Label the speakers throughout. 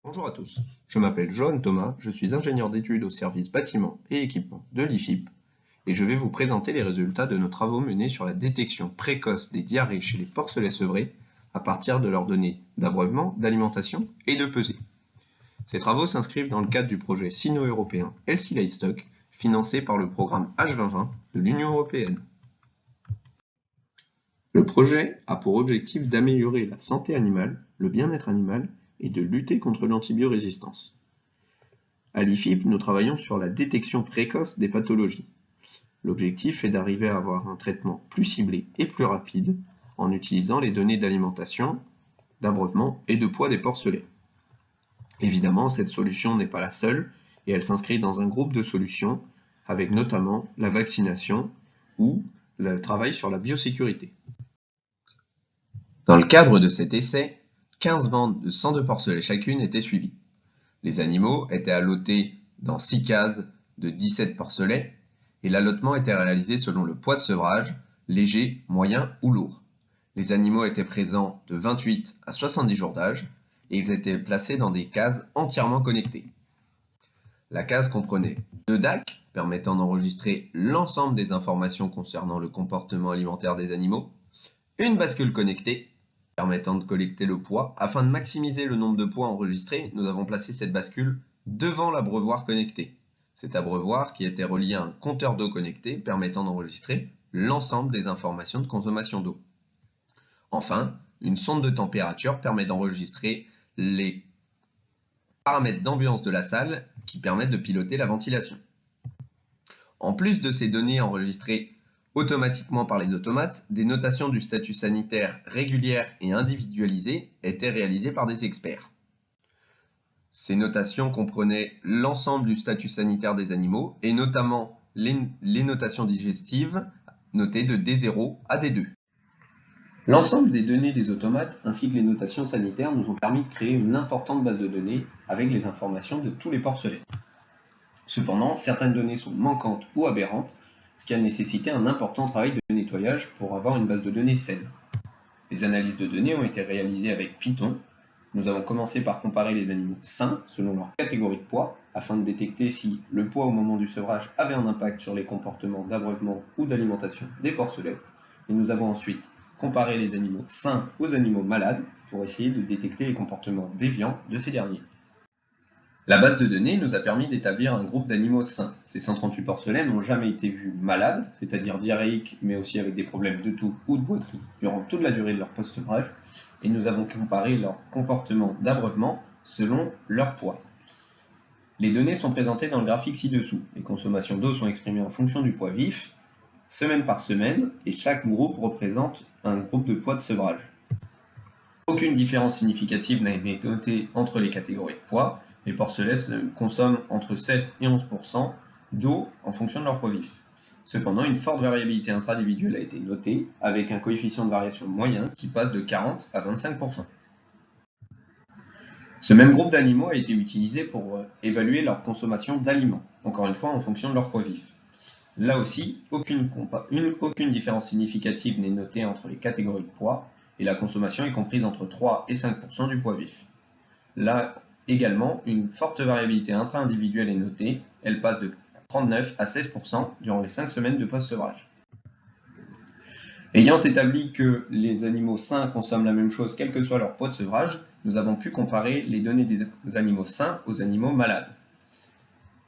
Speaker 1: Bonjour à tous, je m'appelle Johan Thomas, je suis ingénieur d'études au service bâtiment et équipement de l'IFIP et je vais vous présenter les résultats de nos travaux menés sur la détection précoce des diarrhées chez les porcelets sevrés à partir de leurs données d'abreuvement, d'alimentation et de pesée. Ces travaux s'inscrivent dans le cadre du projet sino-européen Healthy Livestock financé par le programme H2020 de l'Union européenne. Le projet a pour objectif d'améliorer la santé animale, le bien-être animal et de lutter contre l'antibiorésistance. À l'IFIP, nous travaillons sur la détection précoce des pathologies. L'objectif est d'arriver à avoir un traitement plus ciblé et plus rapide en utilisant les données d'alimentation, d'abreuvement et de poids des porcelets. Évidemment, cette solution n'est pas la seule et elle s'inscrit dans un groupe de solutions avec notamment la vaccination ou le travail sur la biosécurité. Dans le cadre de cet essai, 15 bandes de 102 porcelets chacune étaient suivies. Les animaux étaient allotés dans 6 cases de 17 porcelets et l'allotement était réalisé selon le poids de sevrage, léger, moyen ou lourd. Les animaux étaient présents de 28 à 70 jours d'âge et ils étaient placés dans des cases entièrement connectées. La case comprenait 2 DAC permettant d'enregistrer l'ensemble des informations concernant le comportement alimentaire des animaux, une bascule connectée permettant de collecter le poids. Afin de maximiser le nombre de poids enregistrés, nous avons placé cette bascule devant l'abreuvoir connecté. Cet abreuvoir qui était relié à un compteur d'eau connecté permettant d'enregistrer l'ensemble des informations de consommation d'eau. Enfin, une sonde de température permet d'enregistrer les paramètres d'ambiance de la salle qui permettent de piloter la ventilation. En plus de ces données enregistrées automatiquement par les automates, des notations du statut sanitaire régulières et individualisées étaient réalisées par des experts. Ces notations comprenaient l'ensemble du statut sanitaire des animaux et notamment les notations digestives notées de D0 à D2. L'ensemble des données des automates ainsi que les notations sanitaires nous ont permis de créer une importante base de données avec les informations de tous les porcelets. Cependant, certaines données sont manquantes ou aberrantes, ce qui a nécessité un important travail de nettoyage pour avoir une base de données saine. Les analyses de données ont été réalisées avec Python. Nous avons commencé par comparer les animaux sains selon leur catégorie de poids, afin de détecter si le poids au moment du sevrage avait un impact sur les comportements d'abreuvement ou d'alimentation des porcelets. Et nous avons ensuite comparé les animaux sains aux animaux malades pour essayer de détecter les comportements déviants de ces derniers. La base de données nous a permis d'établir un groupe d'animaux sains. Ces 138 porcelets n'ont jamais été vus malades, c'est-à-dire diarrhéiques, mais aussi avec des problèmes de toux ou de boiterie durant toute la durée de leur post-sevrage, et nous avons comparé leur comportement d'abreuvement selon leur poids. Les données sont présentées dans le graphique ci-dessous. Les consommations d'eau sont exprimées en fonction du poids vif, semaine par semaine, et chaque groupe représente un groupe de poids de sevrage. Aucune différence significative n'a été notée entre les catégories de poids. Les porcelets consomment entre 7 et 11% d'eau en fonction de leur poids vif. Cependant, une forte variabilité intra-individuelle a été notée, avec un coefficient de variation moyen qui passe de 40 à 25%. Ce même groupe d'animaux a été utilisé pour évaluer leur consommation d'aliments, encore une fois en fonction de leur poids vif. Là aussi, aucune différence significative n'est notée entre les catégories de poids, et la consommation est comprise entre 3 et 5% du poids vif. Là également, une forte variabilité intra-individuelle est notée, elle passe de 39 à 16% durant les 5 semaines de post-sevrage. Ayant établi que les animaux sains consomment la même chose quel que soit leur poids de sevrage, nous avons pu comparer les données des animaux sains aux animaux malades.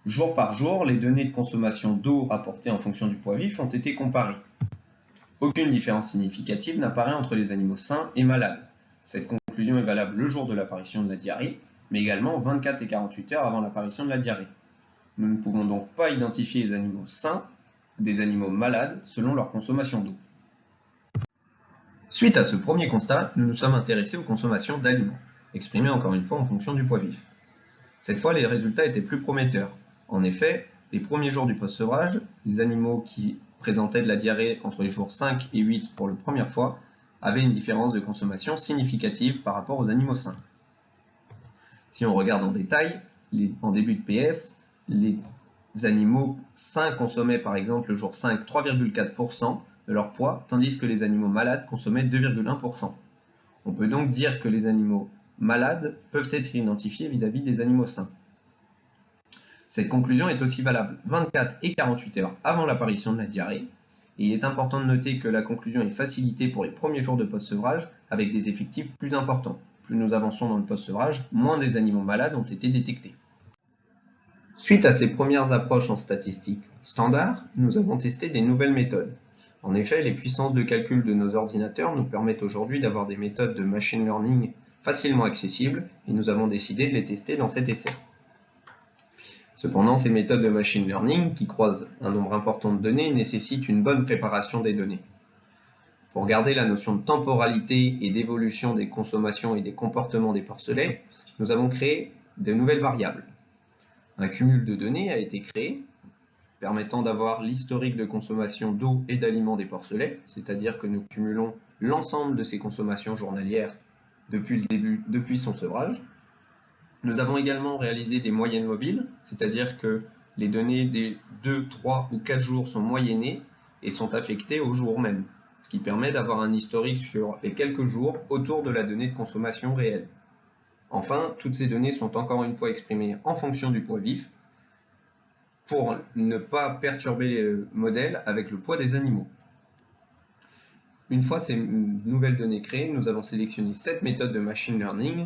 Speaker 1: Jour par jour, les données de consommation d'eau rapportées en fonction du poids vif ont été comparées. Aucune différence significative n'apparaît entre les animaux sains et malades. Cette conclusion est valable le jour de l'apparition de la diarrhée, mais également 24 et 48 heures avant l'apparition de la diarrhée. Nous ne pouvons donc pas identifier les animaux sains des animaux malades selon leur consommation d'eau. Suite à ce premier constat, nous nous sommes intéressés aux consommations d'aliments, exprimées encore une fois en fonction du poids vif. Cette fois, les résultats étaient plus prometteurs. En effet, les premiers jours du post-sevrage, les animaux qui présentaient de la diarrhée entre les jours 5 et 8 pour la première fois avaient une différence de consommation significative par rapport aux animaux sains. Si on regarde en détail, en début de PS, les animaux sains consommaient par exemple le jour 5 3,4% de leur poids, tandis que les animaux malades consommaient 2,1%. On peut donc dire que les animaux malades peuvent être identifiés vis-à-vis des animaux sains. Cette conclusion est aussi valable 24 et 48 heures avant l'apparition de la diarrhée. Et il est important de noter que la conclusion est facilitée pour les premiers jours de post-sevrage avec des effectifs plus importants. Plus nous avançons dans le post-sevrage, moins des animaux malades ont été détectés. Suite à ces premières approches en statistique standard, nous avons testé des nouvelles méthodes. En effet, les puissances de calcul de nos ordinateurs nous permettent aujourd'hui d'avoir des méthodes de machine learning facilement accessibles et nous avons décidé de les tester dans cet essai. Cependant, ces méthodes de machine learning, qui croisent un nombre important de données, nécessitent une bonne préparation des données. Pour garder la notion de temporalité et d'évolution des consommations et des comportements des porcelets, nous avons créé de nouvelles variables. Un cumul de données a été créé, permettant d'avoir l'historique de consommation d'eau et d'aliments des porcelets, c'est-à-dire que nous cumulons l'ensemble de ces consommations journalières depuis son sevrage. Nous avons également réalisé des moyennes mobiles, c'est-à-dire que les données des 2, 3 ou 4 jours sont moyennées et sont affectées au jour même, ce qui permet d'avoir un historique sur les quelques jours autour de la donnée de consommation réelle. Enfin, toutes ces données sont encore une fois exprimées en fonction du poids vif pour ne pas perturber le modèle avec le poids des animaux. Une fois ces nouvelles données créées, nous avons sélectionné 7 méthodes de machine learning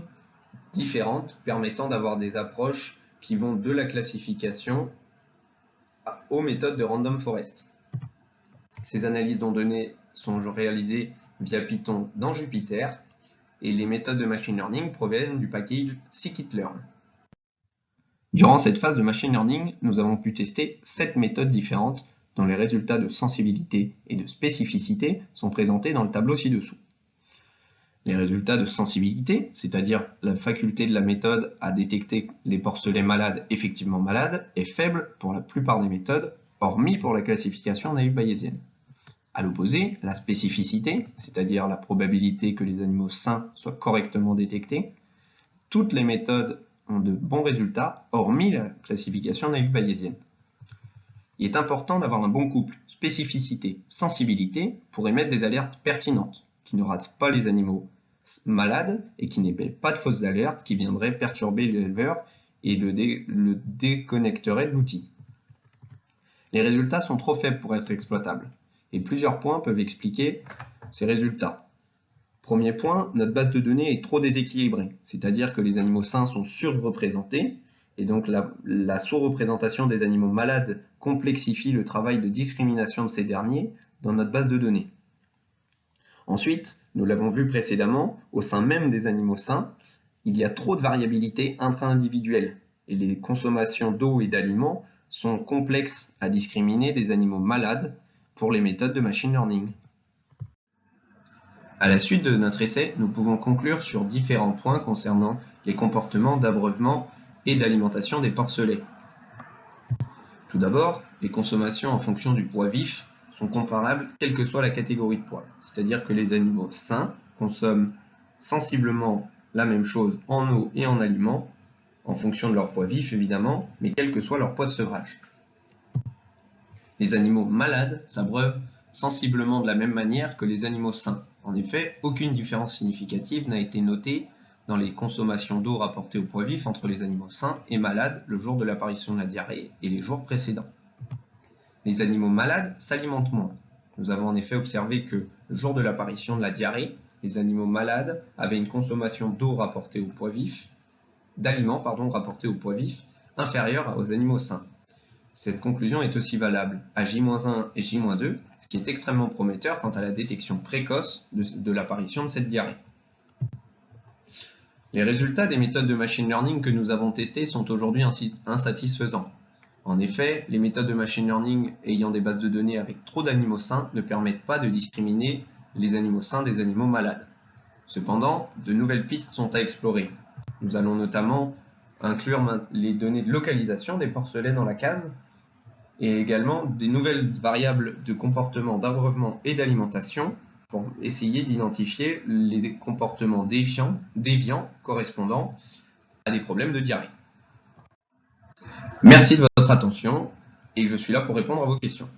Speaker 1: différentes permettant d'avoir des approches qui vont de la classification aux méthodes de random forest. Ces analyses de données sont réalisées via Python dans Jupyter et les méthodes de machine learning proviennent du package scikit-learn. Durant cette phase de machine learning, nous avons pu tester 7 méthodes différentes dont les résultats de sensibilité et de spécificité sont présentés dans le tableau ci-dessous. Les résultats de sensibilité, c'est-à-dire la faculté de la méthode à détecter les porcelets malades effectivement malades, est faible pour la plupart des méthodes, hormis pour la classification naïf-bayésienne. À l'opposé, la spécificité, c'est-à-dire la probabilité que les animaux sains soient correctement détectés, toutes les méthodes ont de bons résultats, hormis la classification naïf-bayésienne. Il est important d'avoir un bon couple spécificité-sensibilité pour émettre des alertes pertinentes, qui ne ratent pas les animaux malades et qui n'émettent pas de fausses alertes qui viendraient perturber l'éleveur et le déconnecteraient de l'outil. Les résultats sont trop faibles pour être exploitables, et plusieurs points peuvent expliquer ces résultats. Premier point, notre base de données est trop déséquilibrée, c'est-à-dire que les animaux sains sont surreprésentés, et donc la sous-représentation des animaux malades complexifie le travail de discrimination de ces derniers dans notre base de données. Ensuite, nous l'avons vu précédemment, au sein même des animaux sains, il y a trop de variabilité intra-individuelle, et les consommations d'eau et d'aliments sont complexes à discriminer des animaux malades pour les méthodes de machine learning. À la suite de notre essai, nous pouvons conclure sur différents points concernant les comportements d'abreuvement et d'alimentation des porcelets. Tout d'abord, les consommations en fonction du poids vif sont comparables quelle que soit la catégorie de poids, c'est-à-dire que les animaux sains consomment sensiblement la même chose en eau et en aliments, en fonction de leur poids vif évidemment, mais quel que soit leur poids de sevrage. Les animaux malades s'abreuvent sensiblement de la même manière que les animaux sains. En effet, aucune différence significative n'a été notée dans les consommations d'eau rapportées au poids vif entre les animaux sains et malades le jour de l'apparition de la diarrhée et les jours précédents. Les animaux malades s'alimentent moins. Nous avons en effet observé que le jour de l'apparition de la diarrhée, les animaux malades avaient une consommation d'eau rapportée au poids vif, d'aliments rapportés au poids vif, inférieure aux animaux sains. Cette conclusion est aussi valable à J-1 et J-2, ce qui est extrêmement prometteur quant à la détection précoce de l'apparition de cette diarrhée. Les résultats des méthodes de machine learning que nous avons testées sont aujourd'hui insatisfaisants. En effet, les méthodes de machine learning ayant des bases de données avec trop d'animaux sains ne permettent pas de discriminer les animaux sains des animaux malades. Cependant, de nouvelles pistes sont à explorer. Nous allons notamment inclure les données de localisation des porcelets dans la case et également des nouvelles variables de comportement d'abreuvement et d'alimentation pour essayer d'identifier les comportements déviants correspondant à des problèmes de diarrhée. Merci de votre attention et je suis là pour répondre à vos questions.